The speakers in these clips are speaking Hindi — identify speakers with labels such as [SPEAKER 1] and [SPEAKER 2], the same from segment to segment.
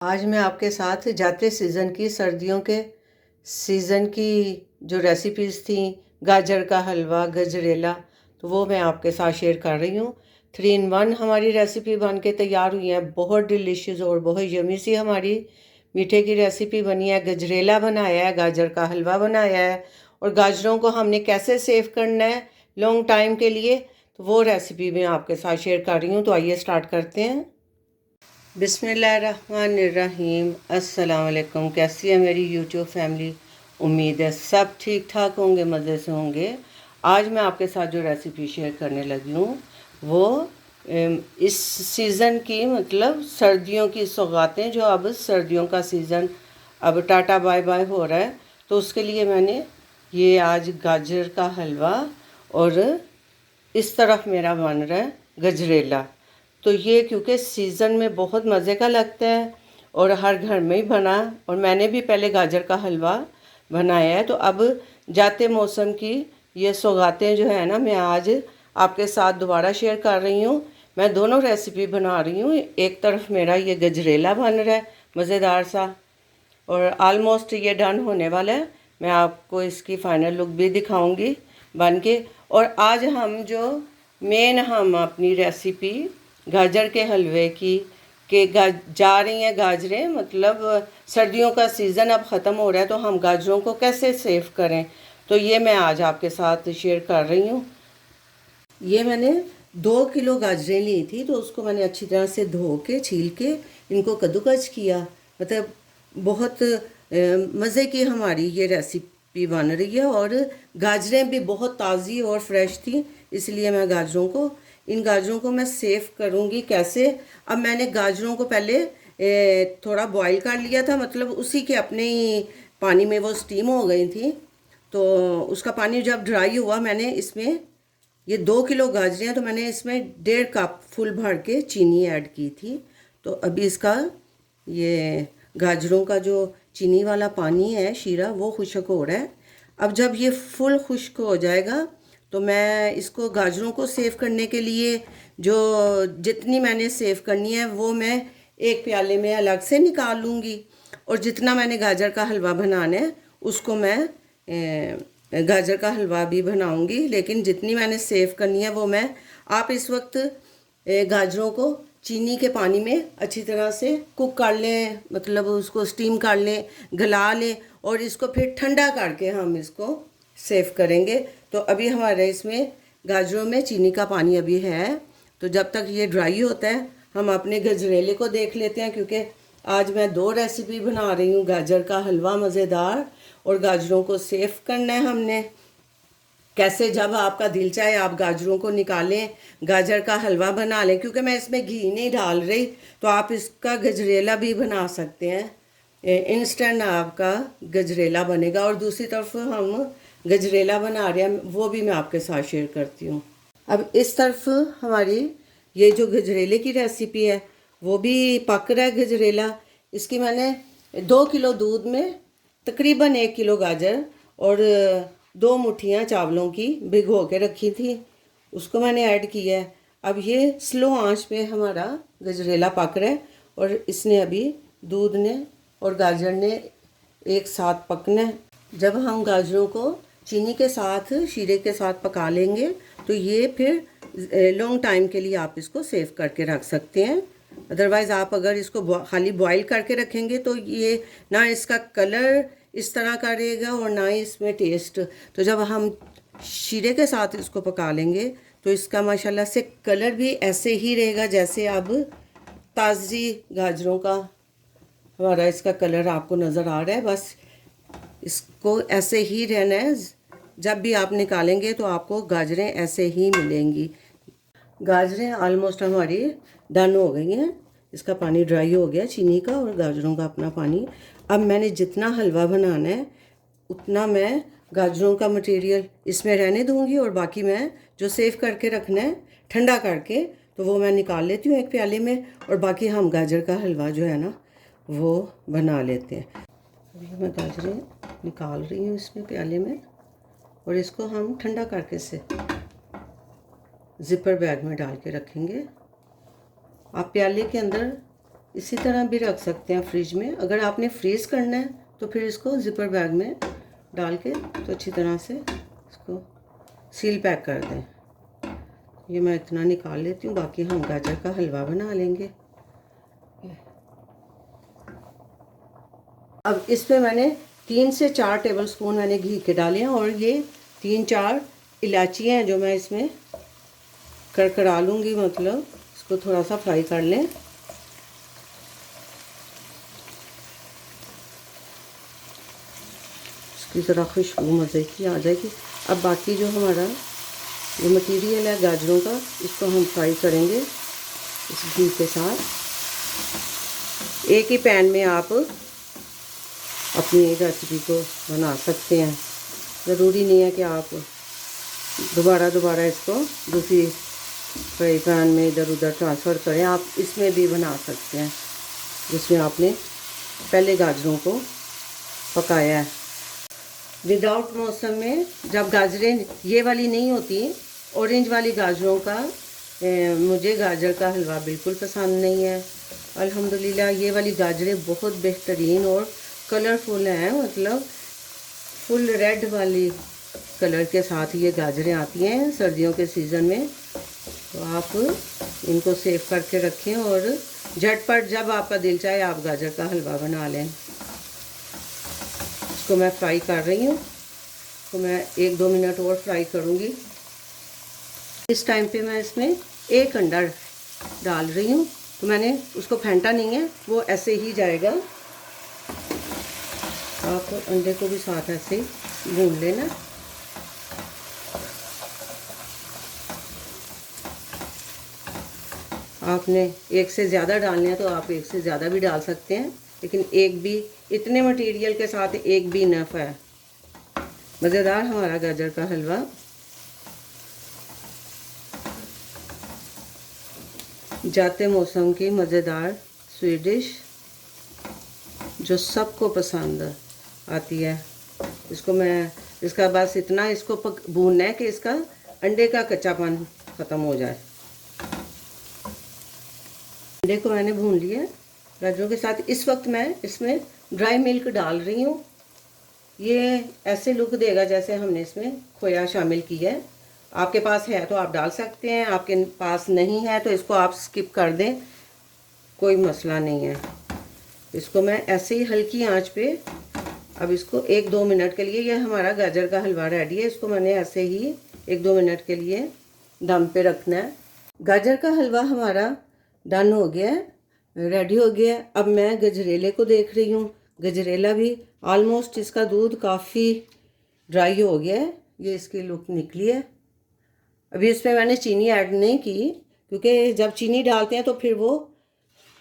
[SPEAKER 1] आज मैं आपके साथ जाते सीज़न की सर्दियों के सीज़न की जो रेसिपीज़ थी, गाजर का हलवा, गजरेला, तो वो मैं आपके साथ शेयर कर रही हूँ। 3 इन 1 हमारी रेसिपी बन के तैयार हुई है। बहुत डिलीशियस और बहुत यमी सी हमारी मीठे की रेसिपी बनी है। गजरेला बनाया है, गाजर का हलवा बनाया है और गाजरों को हमने कैसे सेव करना है लॉन्ग टाइम के लिए, तो वो रेसिपी मैं आपके साथ शेयर कर रही हूँ। तो आइए स्टार्ट करते हैं। बिस्मिल्लाहिर्रहमानिर्रहीम। अस्सलाम वालेकुम। कैसी है मेरी यूट्यूब फैमिली? उम्मीद है सब ठीक ठाक होंगे, मज़े से होंगे। आज मैं आपके साथ जो रेसिपी शेयर करने लगी हूँ वो इस सीज़न की, मतलब सर्दियों की सौगातें, जो अब सर्दियों का सीज़न अब टाटा बाय बाय हो रहा है, तो उसके लिए मैंने ये आज गाजर का हलवा और इस तरफ मेरा बन रहा है गजरेला। तो ये क्योंकि सीज़न में बहुत मज़े का लगता है और हर घर में ही बना, और मैंने भी पहले गाजर का हलवा बनाया है, तो अब जाते मौसम की ये सौगातें जो है ना, मैं आज आपके साथ दोबारा शेयर कर रही हूँ। मैं दोनों रेसिपी बना रही हूँ। एक तरफ मेरा ये गजरेला बन रहा है मज़ेदार सा, और आलमोस्ट ये डन होने वाला है। मैं आपको इसकी फ़ाइनल लुक भी दिखाऊंगी बन के। और आज हम जो हम अपनी रेसिपी गाजर के हलवे की जा रही हैं गाजरें, मतलब सर्दियों का सीज़न अब ख़त्म हो रहा है, तो हम गाजरों को कैसे सेव करें, तो ये मैं आज आपके साथ शेयर कर रही हूँ। ये मैंने 2 किलो गाजरें ली थी, तो उसको मैंने अच्छी तरह से धो के छील के इनको कद्दूकस किया। मतलब बहुत मज़े की हमारी ये रेसिपी बन रही है, और गाजरें भी बहुत ताज़ी और फ्रेश थी, इसलिए मैं इन गाजरों को मैं सेव करूँगी कैसे। अब मैंने गाजरों को पहले थोड़ा बॉईल कर लिया था, मतलब उसी के अपने ही पानी में वो स्टीम हो गई थी। तो उसका पानी जब ड्राई हुआ, मैंने इसमें ये 2 किलो गाजरें हैं, तो मैंने इसमें 1.5 कप फुल भर के चीनी ऐड की थी। तो अभी इसका ये गाजरों का जो चीनी वाला पानी है, शीरा, वो खुश्क हो रहा है। अब जब ये फुल खुश्क हो जाएगा, तो मैं इसको गाजरों को सेव करने के लिए जो जितनी मैंने सेव करनी है वो मैं एक प्याले में अलग से निकाल लूँगी, और जितना मैंने गाजर का हलवा बनाना है उसको मैं गाजर का हलवा भी बनाऊंगी, लेकिन जितनी मैंने सेव करनी है वो मैं, आप इस वक्त गाजरों को चीनी के पानी में अच्छी तरह से कुक कर लें, मतलब उसको स्टीम कर लें, गला लें, और इसको फिर ठंडा करके हम इसको सेव करेंगे। तो अभी हमारे इसमें गाजरों में चीनी का पानी अभी है, तो जब तक ये ड्राई होता है हम अपने गजरेले को देख लेते हैं, क्योंकि आज मैं 2 रेसिपी बना रही हूँ। गाजर का हलवा मज़ेदार, और गाजरों को सेव करना है हमने कैसे। जब आपका दिल चाहे आप गाजरों को निकालें, गाजर का हलवा बना लें। क्योंकि मैं इसमें घी नहीं डाल रही, तो आप इसका गजरेला भी बना सकते हैं। इंस्टेंट आपका गजरेला बनेगा। और दूसरी तरफ हम गजरेला बना रहे हैं, वो भी मैं आपके साथ शेयर करती हूँ। अब इस तरफ हमारी ये जो गजरेले की रेसिपी है वो भी पक रहा है गजरेला। इसकी मैंने 2 किलो दूध में तकरीबन 1 किलो गाजर और 2 मुट्ठियाँ चावलों की भिगो के रखी थी, उसको मैंने ऐड किया है। अब ये स्लो आंच पे हमारा गजरेला पक रहा है, और इसने अभी दूध ने और गाजर ने एक साथ पकना है। जब हम गाजरों को चीनी के साथ, शीरे के साथ पका लेंगे, तो ये फिर लॉन्ग टाइम के लिए आप इसको सेव करके रख सकते हैं। अदरवाइज़ आप अगर इसको खाली बॉईल करके रखेंगे, तो ये ना इसका कलर इस तरह का रहेगा और ना ही इसमें टेस्ट। तो जब हम शीरे के साथ इसको पका लेंगे, तो इसका माशाल्लाह से कलर भी ऐसे ही रहेगा जैसे अब ताज़ी गाजरों का हमारा इसका कलर आपको नज़र आ रहा है। बस इसको ऐसे ही रहना है। जब भी आप निकालेंगे तो आपको गाजरें ऐसे ही मिलेंगी। गाजरें आलमोस्ट हमारी डन हो गई हैं। इसका पानी ड्राई हो गया, चीनी का और गाजरों का अपना पानी। अब मैंने जितना हलवा बनाना है उतना मैं गाजरों का मटेरियल इसमें रहने दूंगी, और बाकी मैं जो सेव करके रखना है ठंडा करके, तो वो मैं निकाल लेती हूँ एक प्याले में, और बाकी हम गाजर का हलवा जो है ना वो बना लेते हैं। अभी मैं गाजरें निकाल रही हूँ इसमें प्याले में, और इसको हम ठंडा करके से ज़िपर बैग में डाल के रखेंगे। आप प्याले के अंदर इसी तरह भी रख सकते हैं फ्रिज में। अगर आपने फ्रीज़ करना है तो फिर इसको ज़िपर बैग में डाल के तो अच्छी तरह से इसको सील पैक कर दें। ये मैं इतना निकाल लेती हूँ, बाकी हम गाजर का हलवा बना लेंगे। अब इस पे मैंने 3 से 4 टेबलस्पून मैंने घी के डाले हैं और ये 3-4 इलायची हैं जो मैं इसमें कड़कड़ा लूँगी, मतलब इसको थोड़ा सा फ्राई कर लें। इसकी ज़रा खुशबू मज़े की आ जाएगी। अब बाकी जो हमारा ये मटीरियल है गाजरों का, इसको हम फ्राई करेंगे इस घी के साथ। एक ही पैन में आप अपनी रेसिपी को बना सकते हैं, ज़रूरी नहीं है कि आप दोबारा इसको दूसरी फ्राई पैन में इधर उधर ट्रांसफ़र करें। आप इसमें भी बना सकते हैं जिसमें आपने पहले गाजरों को पकाया है। विदाउट मौसम में जब गाजरें ये वाली नहीं होती, ऑरेंज वाली गाजरों का मुझे गाजर का हलवा बिल्कुल पसंद नहीं है। अल्हम्दुलिल्लाह ये वाली गाजरें बहुत बेहतरीन और कलरफुल हैं, मतलब फुल रेड वाली कलर के साथ ये गाजरें आती हैं सर्दियों के सीज़न में। तो आप इनको सेव करके रखें और झटपट जब आपका दिल चाहे आप गाजर का हलवा बना लें। इसको मैं फ्राई कर रही हूँ, तो मैं 1-2 मिनट और फ्राई करूँगी। इस टाइम पे मैं इसमें 1 अंडा डाल रही हूँ, तो मैंने उसको फेंटा नहीं है, वो ऐसे ही जाएगा। आप अंडे को भी साथ ऐसे ही भून लेना। आपने 1 से ज़्यादा डालने हैं तो आप 1 से ज़्यादा भी डाल सकते हैं, लेकिन एक भी, इतने मटेरियल के साथ एक भी इनफ है। मज़ेदार हमारा गाजर का हलवा। जाते मौसम की मज़ेदार स्वीट डिश जो सबको पसंद आती है। इसको मैं, इसका बस इतना इसको भूनना है कि इसका अंडे का कच्चापन ख़त्म हो जाए। अंडे को मैंने भून लिया गाजरों के साथ। इस वक्त मैं इसमें ड्राई मिल्क डाल रही हूँ। ये ऐसे लुक देगा जैसे हमने इसमें खोया शामिल किया है। आपके पास है तो आप डाल सकते हैं, आपके पास नहीं है तो इसको आप स्किप कर दें, कोई मसला नहीं है। इसको मैं ऐसे ही हल्की आंच पे अब इसको 1-2 मिनट के लिए, ये हमारा गाजर का हलवा रेडी है। इसको मैंने ऐसे ही 1-2 मिनट के लिए दम पे रखना है। गाजर का हलवा हमारा डन हो गया है, रेडी हो गया है। अब मैं गजरेले को देख रही हूँ। गजरेला भी ऑलमोस्ट, इसका दूध काफ़ी ड्राई हो गया है, ये इसकी लुक निकली है। अभी इसमें मैंने चीनी ऐड नहीं की, क्योंकि जब चीनी डालते हैं तो फिर वो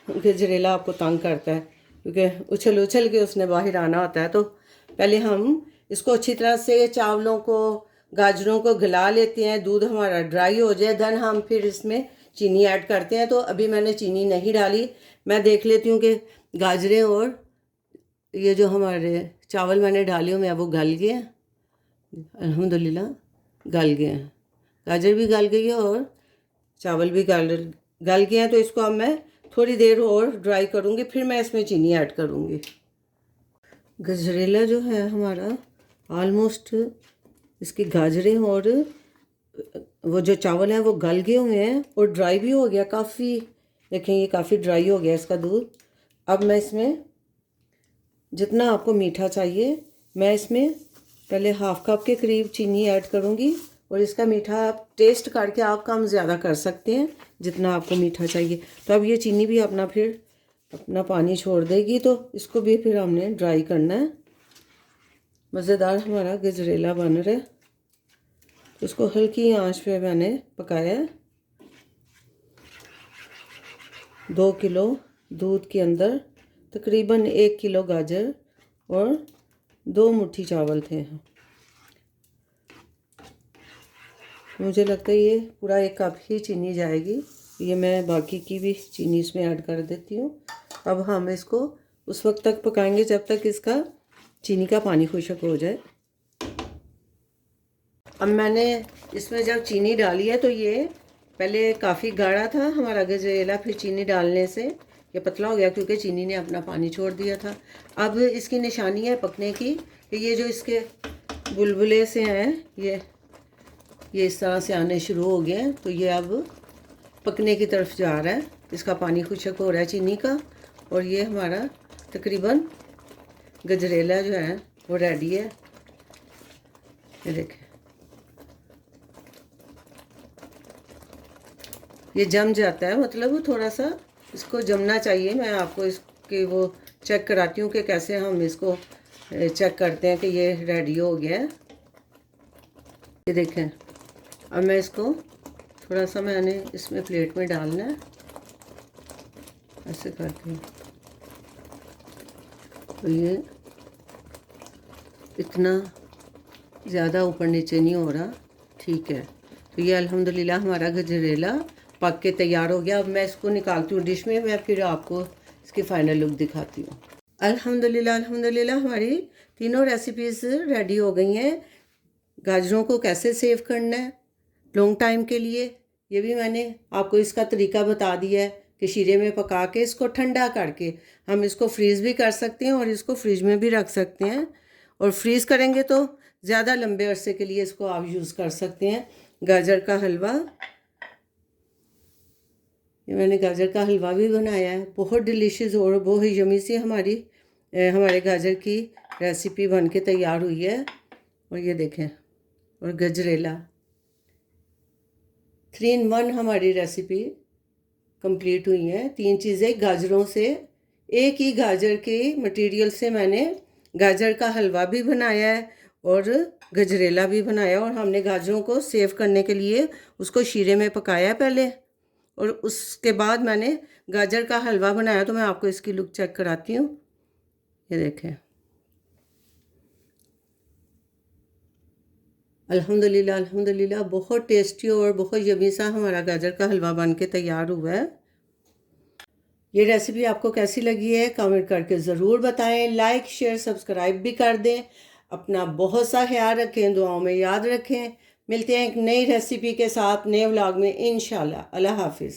[SPEAKER 1] गजरेला आपको तंग करता है, क्योंकि उछल उछल के उसने बाहर आना होता है। तो पहले हम इसको अच्छी तरह से चावलों को, गाजरों को गला लेते हैं, दूध हमारा ड्राई हो जाए, देन हम फिर इसमें चीनी ऐड करते हैं। तो अभी मैंने चीनी नहीं डाली। मैं देख लेती हूँ कि गाजरें और ये जो हमारे चावल मैंने डाले हुए हैं वो गल गए हैं। अल्हम्दुलिल्लाह गल गए हैं, गाजर भी गल गई है और चावल भी गल गए हैं। तो इसको अब मैं थोड़ी देर और ड्राई करूँगी, फिर मैं इसमें चीनी ऐड करूँगी। गजरेला जो है हमारा ऑलमोस्ट, इसकी गाजरें और वो जो चावल है वो गल गए हुए हैं और ड्राई भी हो गया काफ़ी। देखें ये काफ़ी ड्राई हो गया इसका दूध। अब मैं इसमें जितना आपको मीठा चाहिए, मैं इसमें पहले हाफ़ कप के करीब चीनी ऐड करूँगी और इसका मीठा आप टेस्ट करके आप कम ज़्यादा कर सकते हैं जितना आपको मीठा चाहिए। तो अब ये चीनी भी अपना पानी छोड़ देगी, तो इसको भी फिर हमने ड्राई करना है। मज़ेदार हमारा गजरेला बन रहा है, तो इसको हल्की आंच पे मैंने पकाया है। 2 किलो दूध के अंदर तकरीबन 1 किलो गाजर और 2 मुट्ठी चावल थे। मुझे लगता है ये पूरा 1 कप ही चीनी जाएगी। ये मैं बाकी की भी चीनी इसमें ऐड कर देती हूँ। अब हम इसको उस वक्त तक पकाएंगे जब तक इसका चीनी का पानी खुश्क हो जाए। अब मैंने इसमें जब चीनी डाली है तो ये पहले काफ़ी गाढ़ा था हमारा गजरेला, फिर चीनी डालने से ये पतला हो गया क्योंकि चीनी ने अपना पानी छोड़ दिया था। अब इसकी निशानी है पकने की कि ये जो इसके बुलबुले से हैं ये इस तरह से आने शुरू हो गए हैं, तो ये अब पकने की तरफ जा रहा है। इसका पानी खुशक हो रहा है चीनी का, और ये हमारा तकरीबन गजरेला जो है वो रेडी है। ये देखें, ये जम जाता है, मतलब थोड़ा सा इसको जमना चाहिए। मैं आपको इसके वो चेक कराती हूँ कि कैसे हम इसको चेक करते हैं कि ये रेडी हो गया है। ये देखें, अब मैं इसको थोड़ा सा मैंने इसमें प्लेट में डालना है, ऐसे करके। तो ये इतना ज़्यादा ऊपर नीचे नहीं हो रहा, ठीक है। तो ये अल्हम्दुलिल्लाह हमारा गजरेला पक के तैयार हो गया। अब मैं इसको निकालती हूँ डिश में, मैं फिर आपको इसकी फ़ाइनल लुक दिखाती हूँ। अल्हम्दुलिल्लाह हमारी तीनों रेसिपीज़ रेडी हो गई हैं। गाजरों को कैसे सेव करना है लॉन्ग टाइम के लिए, ये भी मैंने आपको इसका तरीका बता दिया है कि शीरे में पका के इसको ठंडा करके हम इसको फ्रीज़ भी कर सकते हैं और इसको फ्रिज में भी रख सकते हैं। और फ्रीज़ करेंगे तो ज़्यादा लंबे अरसे के लिए इसको आप यूज़ कर सकते हैं। गाजर का हलवा, ये मैंने गाजर का हलवा भी बनाया है, बहुत डिलीशियस और बहुत यमी सी हमारे गाजर की रेसिपी बन के तैयार हुई है। और ये देखें, और गजरेला 3 in 1 हमारी रेसिपी कंप्लीट हुई है। 3 चीज़ें गाजरों से, एक ही गाजर के मटेरियल से मैंने गाजर का हलवा भी बनाया है और गजरेला भी बनाया। और हमने गाजरों को सेव करने के लिए उसको शीरे में पकाया पहले, और उसके बाद मैंने गाजर का हलवा बनाया। तो मैं आपको इसकी लुक चेक कराती हूँ। ये देखें, अल्हम्दुलिल्लाह बहुत टेस्टी और बहुत यमी सा हमारा गाजर का हलवा बन के तैयार हुआ है। ये रेसिपी आपको कैसी लगी है कमेंट करके ज़रूर बताएं। लाइक शेयर सब्सक्राइब भी कर दें। अपना बहुत सा ख्याल रखें, दुआओं में याद रखें। मिलते हैं एक नई रेसिपी के साथ नए व्लॉग में इंशाल्लाह। अल्लाह हाफिज़।